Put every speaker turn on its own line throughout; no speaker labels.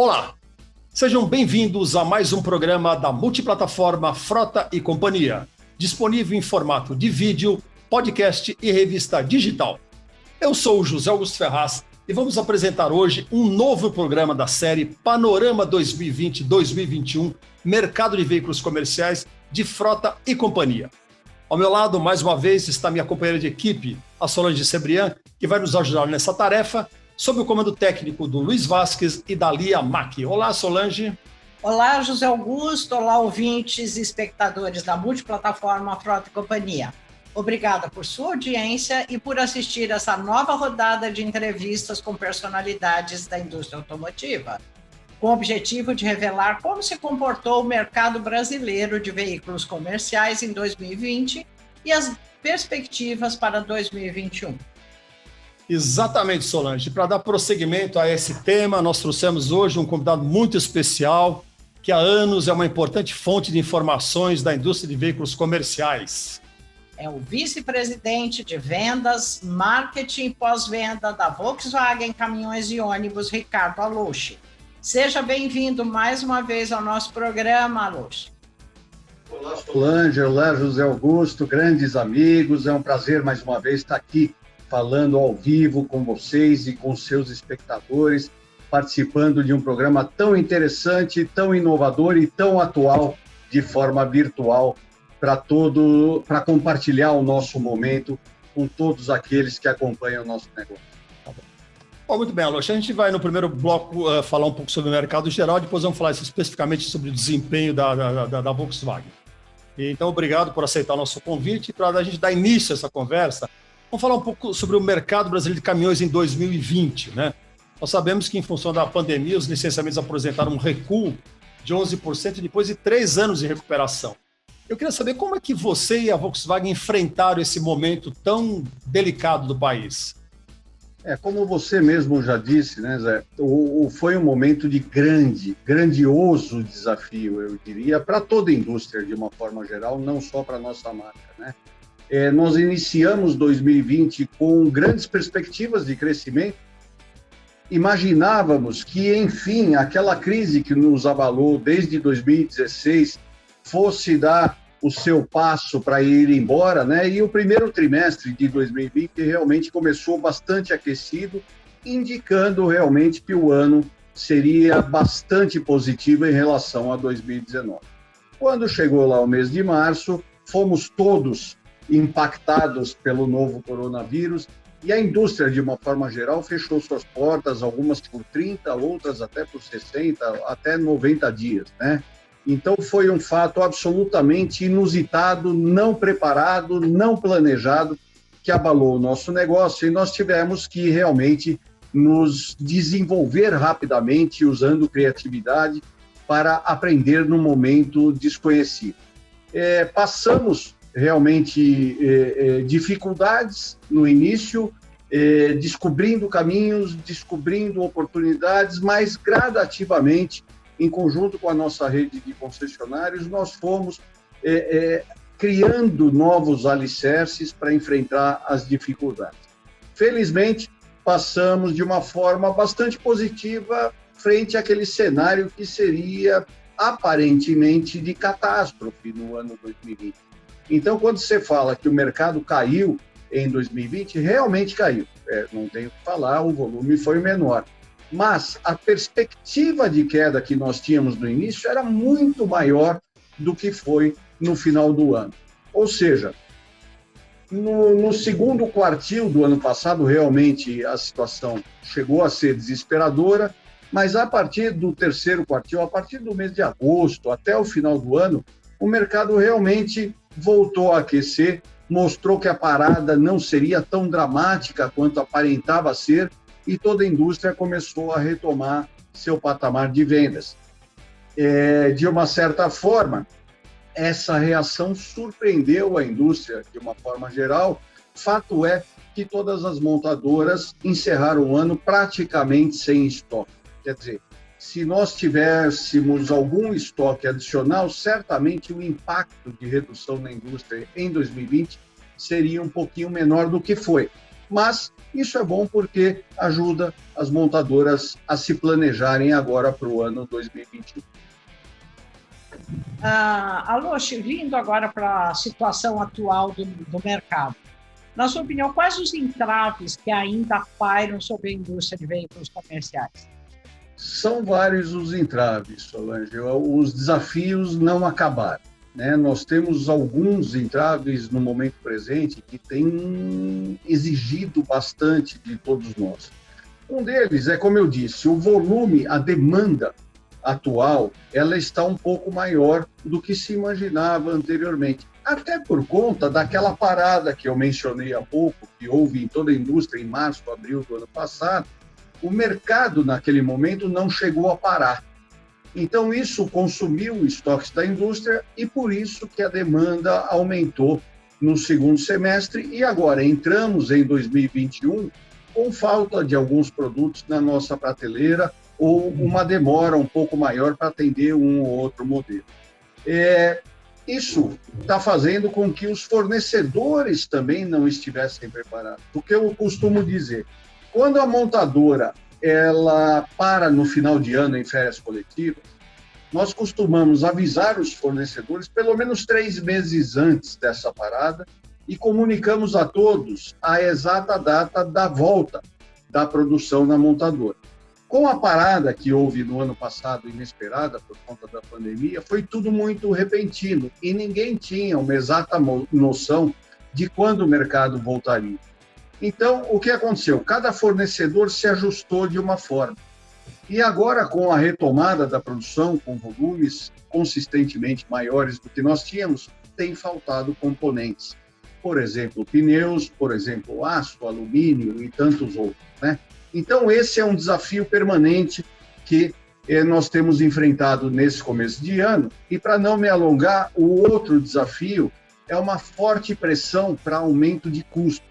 Olá, sejam bem-vindos a mais um programa da multiplataforma Frota e Companhia, disponível em formato de vídeo, podcast e revista digital. Eu sou o José Augusto Ferraz e vamos apresentar hoje um novo programa da série Panorama 2020-2021, Mercado de Veículos Comerciais de Frota e Companhia. Ao meu lado, mais uma vez, está minha companheira de equipe, a Solange Cebrian, que vai nos ajudar nessa tarefa, sob o comando técnico do Luiz Vasquez e da Lia Mack. Olá, Solange.
Olá, José Augusto. Olá, ouvintes e espectadores da multiplataforma Frota e Companhia. Obrigada por sua audiência e por assistir essa nova rodada de entrevistas com personalidades da indústria automotiva, com o objetivo de revelar como se comportou o mercado brasileiro de veículos comerciais em 2020 e as perspectivas para 2021.
Exatamente, Solange. Para dar prosseguimento a esse tema, nós trouxemos hoje um convidado muito especial, que há anos é uma importante fonte de informações da indústria de veículos comerciais.
É o vice-presidente de vendas, marketing e pós-venda da Volkswagen Caminhões e Ônibus, Ricardo Allouche. Seja bem-vindo mais uma vez ao nosso programa, Allouche.
Olá, Solange. Olá, José Augusto, grandes amigos. É um prazer mais uma vez estar aqui falando ao vivo com vocês e com seus espectadores, participando de um programa tão interessante, tão inovador e tão atual de forma virtual para compartilhar o nosso momento com todos aqueles que acompanham o nosso negócio.
Bom, muito bem, Allouche. A gente vai no primeiro bloco falar um pouco sobre o mercado geral, depois vamos falar especificamente sobre o desempenho da Volkswagen. Então, obrigado por aceitar o nosso convite. Para a gente dar início a essa conversa, vamos falar um pouco sobre o mercado brasileiro de caminhões em 2020, né? Nós sabemos que, em função da pandemia, os licenciamentos apresentaram um recuo de 11% depois de 3 anos de recuperação. Eu queria saber como é que você e a Volkswagen enfrentaram esse momento tão delicado do país.
Como você mesmo já disse, né, Zé, foi um momento de grandioso desafio, eu diria, para toda a indústria, de uma forma geral, não só para a nossa marca, né? Nós iniciamos 2020 com grandes perspectivas de crescimento. Imaginávamos que, enfim, aquela crise que nos abalou desde 2016 fosse dar o seu passo para ir embora, né? E o primeiro trimestre de 2020 realmente começou bastante aquecido, indicando realmente que o ano seria bastante positivo em relação a 2019. Quando chegou lá o mês de março, fomos todos impactados pelo novo coronavírus e a indústria, de uma forma geral, fechou suas portas, algumas por 30, outras até por 60, até 90 dias, né? Então, foi um fato absolutamente inusitado, não preparado, não planejado, que abalou o nosso negócio e nós tivemos que realmente nos desenvolver rapidamente, usando criatividade, para aprender num momento desconhecido. Passamos realmente dificuldades no início, descobrindo caminhos, descobrindo oportunidades, mas gradativamente, em conjunto com a nossa rede de concessionários, nós fomos criando novos alicerces para enfrentar as dificuldades. Felizmente, passamos de uma forma bastante positiva frente àquele cenário que seria aparentemente de catástrofe no ano 2020. Então, quando você fala que o mercado caiu em 2020, realmente caiu. Não tenho o que falar, o volume foi menor. Mas a perspectiva de queda que nós tínhamos no início era muito maior do que foi no final do ano. Ou seja, no segundo quartil do ano passado, realmente a situação chegou a ser desesperadora, mas a partir do terceiro quartil, a partir do mês de agosto até o final do ano, o mercado realmente voltou a aquecer, mostrou que a parada não seria tão dramática quanto aparentava ser e toda a indústria começou a retomar seu patamar de vendas. De uma certa forma, essa reação surpreendeu a indústria de uma forma geral. Fato é que todas as montadoras encerraram o ano praticamente sem estoque. Quer dizer, se nós tivéssemos algum estoque adicional, certamente o impacto de redução na indústria em 2020 seria um pouquinho menor do que foi. Mas isso é bom porque ajuda as montadoras a se planejarem agora para o ano 2021.
Alôche, vindo agora para a situação atual do mercado, na sua opinião, quais os entraves que ainda pairam sobre a indústria de veículos comerciais?
São vários os entraves, Solange. Os desafios não acabaram, né? Nós temos alguns entraves no momento presente que têm exigido bastante de todos nós. Um deles é, como eu disse, o volume, a demanda atual, ela está um pouco maior do que se imaginava anteriormente. Até por conta daquela parada que eu mencionei há pouco, que houve em toda a indústria em março, abril do ano passado. O mercado, naquele momento, não chegou a parar. Então, isso consumiu estoques da indústria e por isso que a demanda aumentou no segundo semestre e agora entramos em 2021 com falta de alguns produtos na nossa prateleira ou uma demora um pouco maior para atender um ou outro modelo. Isso está fazendo com que os fornecedores também não estivessem preparados. O que eu costumo dizer, quando a montadora ela para no final de ano em férias coletivas, nós costumamos avisar os fornecedores pelo menos 3 meses antes dessa parada e comunicamos a todos a exata data da volta da produção na montadora. Com a parada que houve no ano passado, inesperada por conta da pandemia, foi tudo muito repentino e ninguém tinha uma exata noção de quando o mercado voltaria. Então, o que aconteceu? Cada fornecedor se ajustou de uma forma. E agora, com a retomada da produção, com volumes consistentemente maiores do que nós tínhamos, tem faltado componentes. Por exemplo, pneus, por exemplo, aço, alumínio e tantos outros, né? Então, esse é um desafio permanente que nós temos enfrentado nesse começo de ano. E, para não me alongar, o outro desafio é uma forte pressão para aumento de custo.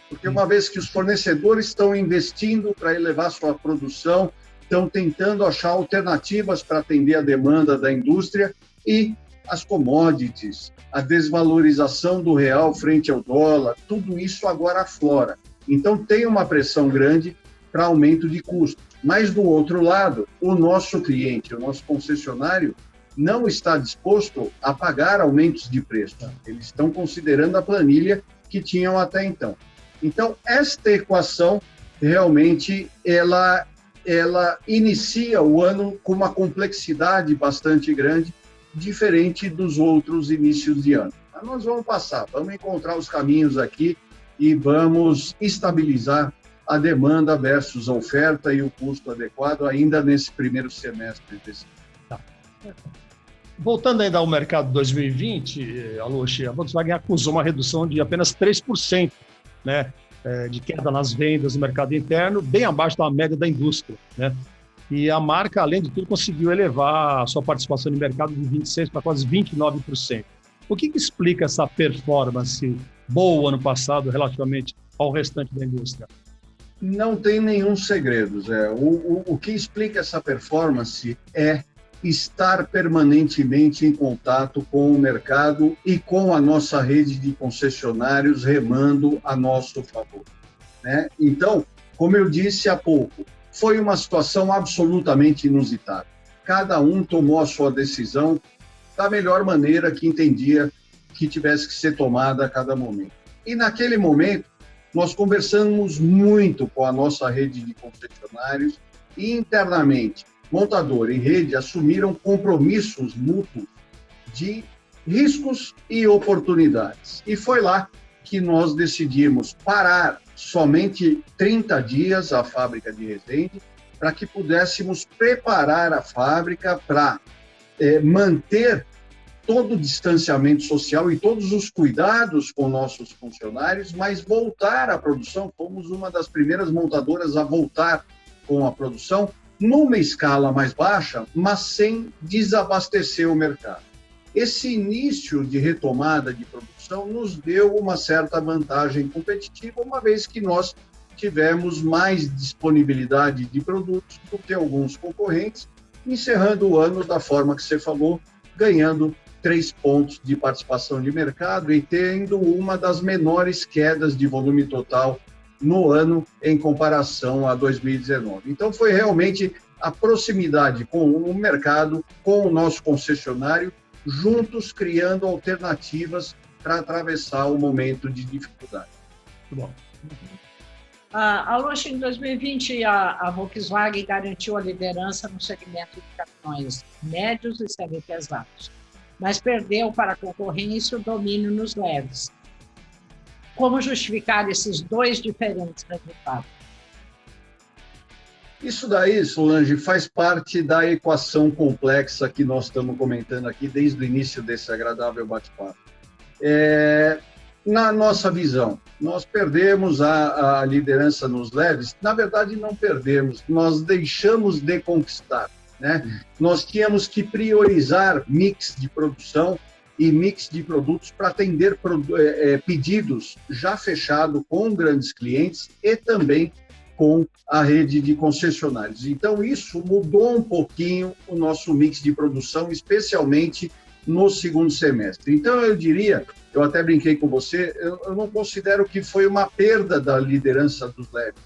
Porque uma vez que os fornecedores estão investindo para elevar sua produção, estão tentando achar alternativas para atender a demanda da indústria e as commodities, a desvalorização do real frente ao dólar, tudo isso agora aflora. Então, tem uma pressão grande para aumento de custos. Mas, do outro lado, o nosso cliente, o nosso concessionário, não está disposto a pagar aumentos de preço. Eles estão considerando a planilha que tinham até então. Então, esta equação, realmente, ela inicia o ano com uma complexidade bastante grande, diferente dos outros inícios de ano. Mas nós vamos passar, vamos encontrar os caminhos aqui e vamos estabilizar a demanda versus a oferta e o custo adequado ainda nesse primeiro semestre desse ano.
Tá. Voltando ainda ao mercado 2020, Alôche, a Volkswagen acusou uma redução de apenas 3%, né, de queda nas vendas no mercado interno, bem abaixo da média da indústria, né? E a marca, além de tudo, conseguiu elevar a sua participação no mercado de 26% para quase 29%. O que explica essa performance boa ano passado relativamente ao restante da indústria?
Não tem nenhum segredo, Zé. O que explica essa performance é estar permanentemente em contato com o mercado e com a nossa rede de concessionários remando a nosso favor, né? Então, como eu disse há pouco, foi uma situação absolutamente inusitada. Cada um tomou a sua decisão da melhor maneira que entendia que tivesse que ser tomada a cada momento. E naquele momento, nós conversamos muito com a nossa rede de concessionários e internamente, montador e rede assumiram compromissos mútuos de riscos e oportunidades. E foi lá que nós decidimos parar somente 30 dias a fábrica de Resende para que pudéssemos preparar a fábrica para manter todo o distanciamento social e todos os cuidados com nossos funcionários, mas voltar à produção. Fomos uma das primeiras montadoras a voltar com a produção, numa escala mais baixa, mas sem desabastecer o mercado. Esse início de retomada de produção nos deu uma certa vantagem competitiva, uma vez que nós tivemos mais disponibilidade de produtos do que alguns concorrentes, encerrando o ano da forma que você falou, ganhando 3 pontos de participação de mercado e tendo uma das menores quedas de volume total no ano em comparação a 2019. Então, foi realmente a proximidade com o mercado, com o nosso concessionário, juntos criando alternativas para atravessar o momento de dificuldade.
Muito bom.
Aloshi, em 2020, a Volkswagen garantiu a liderança no segmento de caminhões médios e semi-pesados, mas perdeu para a concorrência o domínio nos leves. Como justificar esses dois diferentes resultados?
Isso daí, Solange, faz parte da equação complexa que nós estamos comentando aqui desde o início desse agradável bate-papo. Na nossa visão, nós perdemos a liderança nos leves. Na verdade, não perdemos, nós deixamos de conquistar, né? Nós tínhamos que priorizar mix de produção e mix de produtos para atender pedidos já fechados com grandes clientes e também com a rede de concessionários. Então, isso mudou um pouquinho o nosso mix de produção, especialmente no segundo semestre. Então, eu diria, eu até brinquei com você, eu não considero que foi uma perda da liderança dos leves.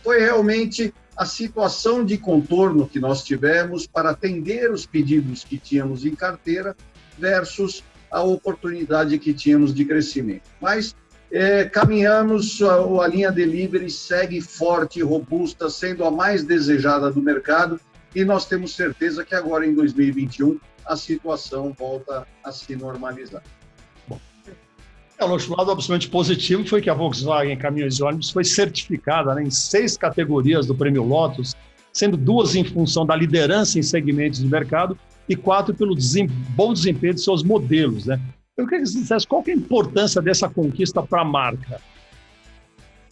Foi realmente a situação de contorno que nós tivemos para atender os pedidos que tínhamos em carteira versus a oportunidade que tínhamos de crescimento. Mas caminhamos, a linha delivery segue forte e robusta, sendo a mais desejada do mercado, e nós temos certeza que agora, em 2021, a situação volta a se normalizar.
Bom, o lado absolutamente positivo foi que a Volkswagen Caminhões e Ônibus foi certificada, né, em 6 categorias do Prêmio Lotus, sendo 2 em função da liderança em segmentos de mercado e 4 pelo bom desempenho de seus modelos, né? Eu queria que você dissesse qual que é a importância dessa conquista para a marca.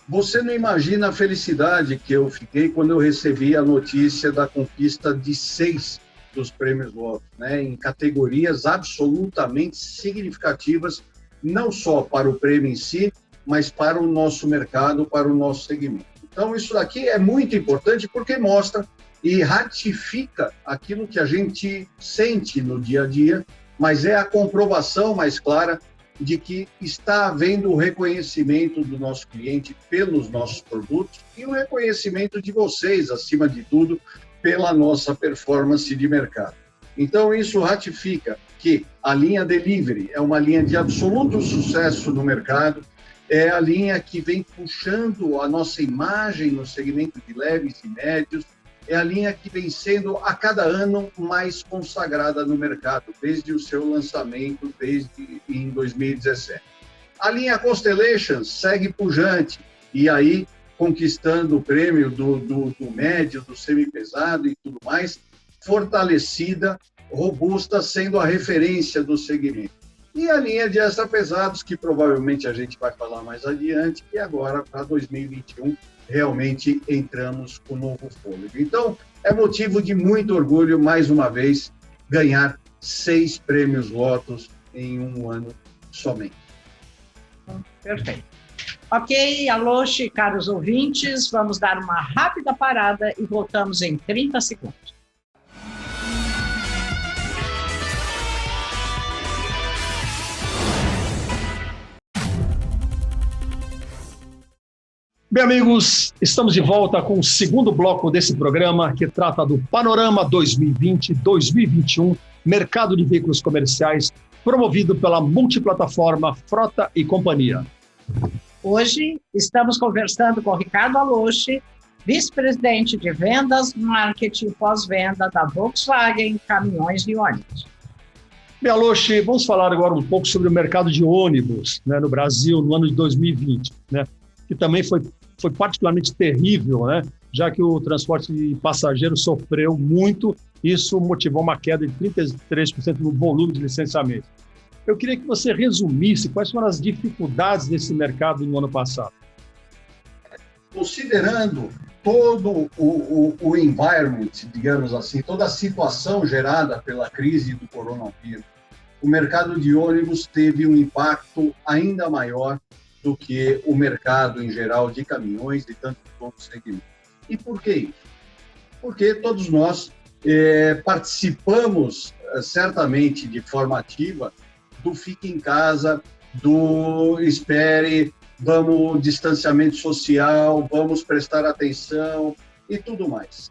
Você não imagina a felicidade que eu fiquei quando eu recebi a notícia da conquista de 6 dos prêmios Lotus, né, em categorias absolutamente significativas, não só para o prêmio em si, mas para o nosso mercado, para o nosso segmento. Então, isso daqui é muito importante porque mostra e ratifica aquilo que a gente sente no dia a dia, mas é a comprovação mais clara de que está havendo o reconhecimento do nosso cliente pelos nossos produtos e o reconhecimento de vocês, acima de tudo, pela nossa performance de mercado. Então, isso ratifica que a linha Delivery é uma linha de absoluto sucesso no mercado, é a linha que vem puxando a nossa imagem no segmento de leves e médios, é a linha que vem sendo a cada ano mais consagrada no mercado, desde o seu lançamento, desde em 2017. A linha Constellation segue pujante, e aí conquistando o prêmio do médio, do semipesado e tudo mais, fortalecida, robusta, sendo a referência do segmento. E a linha de extra pesados, que provavelmente a gente vai falar mais adiante, que agora, para 2021, realmente entramos com novo fôlego. Então, é motivo de muito orgulho, mais uma vez, ganhar 6 prêmios Lotus em um ano somente.
Perfeito. Ok, Aloshi, caros ouvintes, vamos dar uma rápida parada e voltamos em 30 segundos.
Bem, amigos, estamos de volta com o segundo bloco desse programa que trata do Panorama 2020-2021, mercado de veículos comerciais, promovido pela multiplataforma Frota e Companhia.
Hoje estamos conversando com o Ricardo Aloshi, vice-presidente de Vendas, Marketing e Pós-Venda da Volkswagen Caminhões e Ônibus.
Bem, Aloshi, vamos falar agora um pouco sobre o mercado de ônibus, né, no Brasil no ano de 2020, né, que também foi particularmente terrível, né, já que o transporte de passageiros sofreu muito. Isso motivou uma queda de 33% no volume de licenciamento. Eu queria que você resumisse quais foram as dificuldades desse mercado no ano passado.
Considerando todo o environment, digamos assim, toda a situação gerada pela crise do coronavírus, o mercado de ônibus teve um impacto ainda maior do que o mercado em geral de caminhões e tantos outros segmentos. E por que isso? Porque todos nós participamos, certamente de forma ativa, do fique em casa, do espere, vamos distanciamento social, vamos prestar atenção e tudo mais.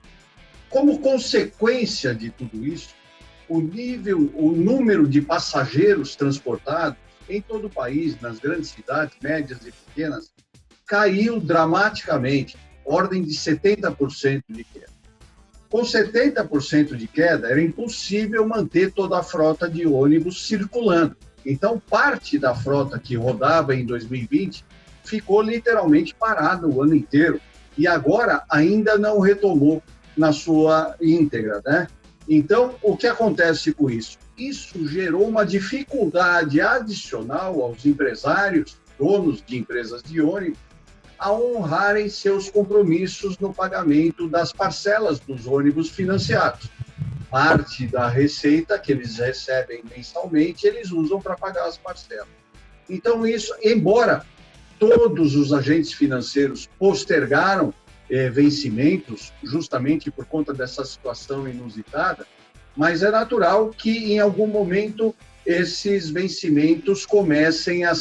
Como consequência de tudo isso, o número de passageiros transportados em todo o país, nas grandes cidades, médias e pequenas, caiu dramaticamente, ordem de 70% de queda. Com 70% de queda, era impossível manter toda a frota de ônibus circulando. Então, parte da frota que rodava em 2020 ficou literalmente parada o ano inteiro e agora ainda não retomou na sua íntegra, né? Então, o que acontece com isso? Isso gerou uma dificuldade adicional aos empresários, donos de empresas de ônibus, a honrarem seus compromissos no pagamento das parcelas dos ônibus financiados. Parte da receita que eles recebem mensalmente, eles usam para pagar as parcelas. Então, isso, embora todos os agentes financeiros postergaram vencimentos, justamente por conta dessa situação inusitada, mas é natural que, em algum momento, esses vencimentos comecem a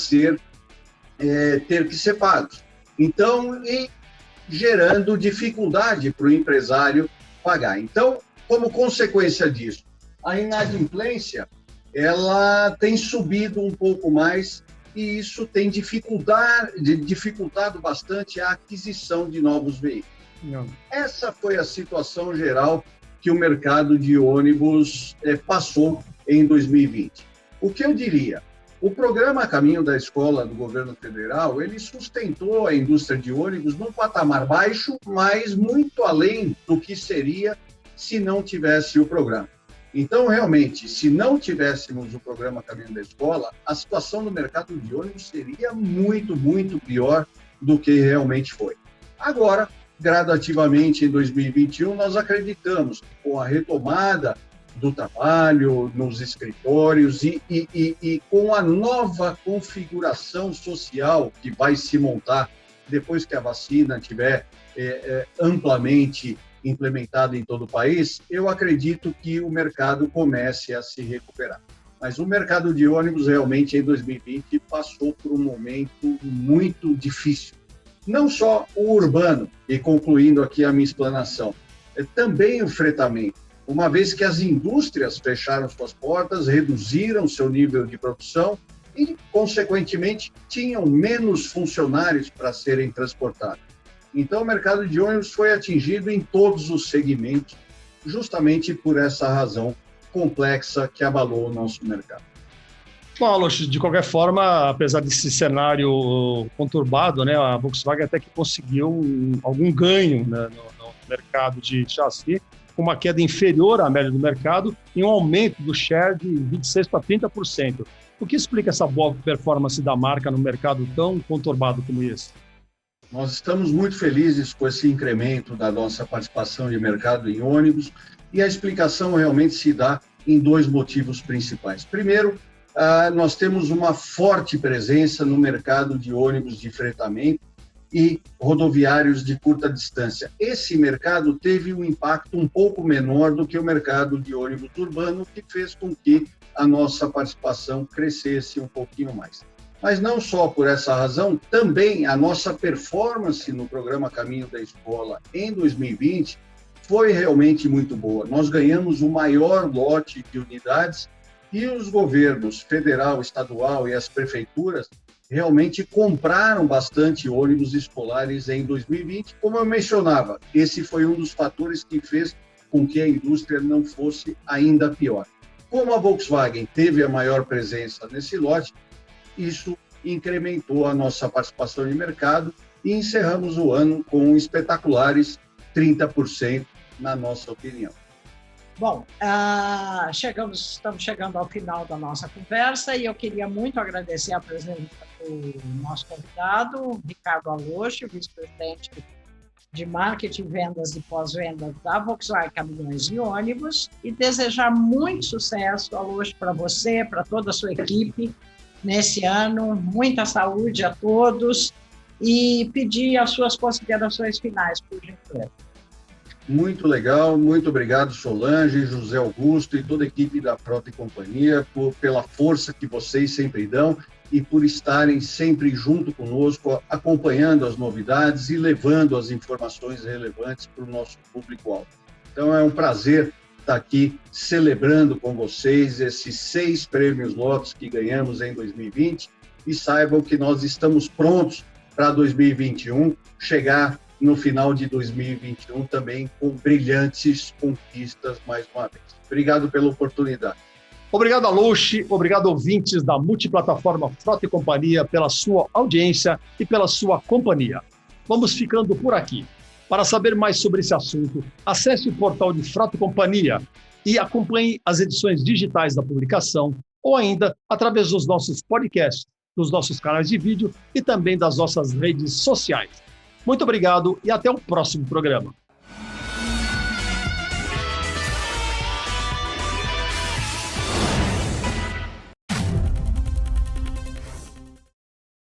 ter que ser pagos. Então, gerando dificuldade para o empresário pagar. Então, como consequência disso, a inadimplência ela tem subido um pouco mais e isso tem dificultado bastante a aquisição de novos veículos. Não. Essa foi a situação geral que o mercado de ônibus passou em 2020. O que eu diria? O programa Caminho da Escola do governo federal, ele sustentou a indústria de ônibus num patamar baixo, mas muito além do que seria se não tivesse o programa. Então, realmente, se não tivéssemos o programa Caminho da Escola, a situação do mercado de ônibus seria muito, muito pior do que realmente foi. Agora, gradativamente, em 2021, nós acreditamos que com a retomada do trabalho nos escritórios e com a nova configuração social que vai se montar depois que a vacina estiver amplamente implementada em todo o país, eu acredito que o mercado comece a se recuperar. Mas o mercado de ônibus realmente em 2020 passou por um momento muito difícil. Não só o urbano, e concluindo aqui a minha explanação, também o fretamento, uma vez que as indústrias fecharam suas portas, reduziram seu nível de produção e, consequentemente, tinham menos funcionários para serem transportados. Então, o mercado de ônibus foi atingido em todos os segmentos, justamente por essa razão complexa que abalou o nosso mercado.
Bom, Aloysio, de qualquer forma, apesar desse cenário conturbado, né, a Volkswagen até que conseguiu algum ganho, né, no mercado de chassi, com uma queda inferior à média do mercado e um aumento do share de 26% para 30%. O que explica essa boa performance da marca no mercado tão conturbado como esse?
Nós estamos muito felizes com esse incremento da nossa participação de mercado em ônibus e a explicação realmente se dá em dois motivos principais. Primeiro, nós temos uma forte presença no mercado de ônibus de fretamento e rodoviários de curta distância. Esse mercado teve um impacto um pouco menor do que o mercado de ônibus urbano, que fez com que a nossa participação crescesse um pouquinho mais. Mas não só por essa razão, também a nossa performance no programa Caminho da Escola em 2020 foi realmente muito boa. Nós ganhamos o maior lote de unidades e os governos federal, estadual e as prefeituras realmente compraram bastante ônibus escolares em 2020. Como eu mencionava, esse foi um dos fatores que fez com que a indústria não fosse ainda pior. Como a Volkswagen teve a maior presença nesse lote, isso incrementou a nossa participação de mercado e encerramos o ano com espetaculares 30%, na nossa opinião.
Bom, estamos chegando ao final da nossa conversa e eu queria muito agradecer a presença do nosso convidado, Ricardo Aloysio, vice-presidente de Marketing, Vendas e Pós-Vendas da Volkswagen Caminhões e Ônibus, e desejar muito sucesso, Aloysio, para você, para toda a sua equipe nesse ano, muita saúde a todos e pedir as suas considerações finais, por gentileza.
Muito legal, muito obrigado, Solange, José Augusto e toda a equipe da Frota e Companhia pela força que vocês sempre dão e por estarem sempre junto conosco, acompanhando as novidades e levando as informações relevantes para o nosso público-alvo. Então, é um prazer estar aqui celebrando com vocês esses 6 prêmios Lotos que ganhamos em 2020 e saibam que nós estamos prontos para 2021, chegar no final de 2021 também com brilhantes conquistas mais uma vez. Obrigado pela oportunidade.
Obrigado, Aluche. Obrigado, ouvintes da Multiplataforma Frota e Companhia, pela sua audiência e pela sua companhia. Vamos ficando por aqui. Para saber mais sobre esse assunto, acesse o portal de Frota e Companhia e acompanhe as edições digitais da publicação ou ainda através dos nossos podcasts, dos nossos canais de vídeo e também das nossas redes sociais. Muito obrigado e até o próximo programa.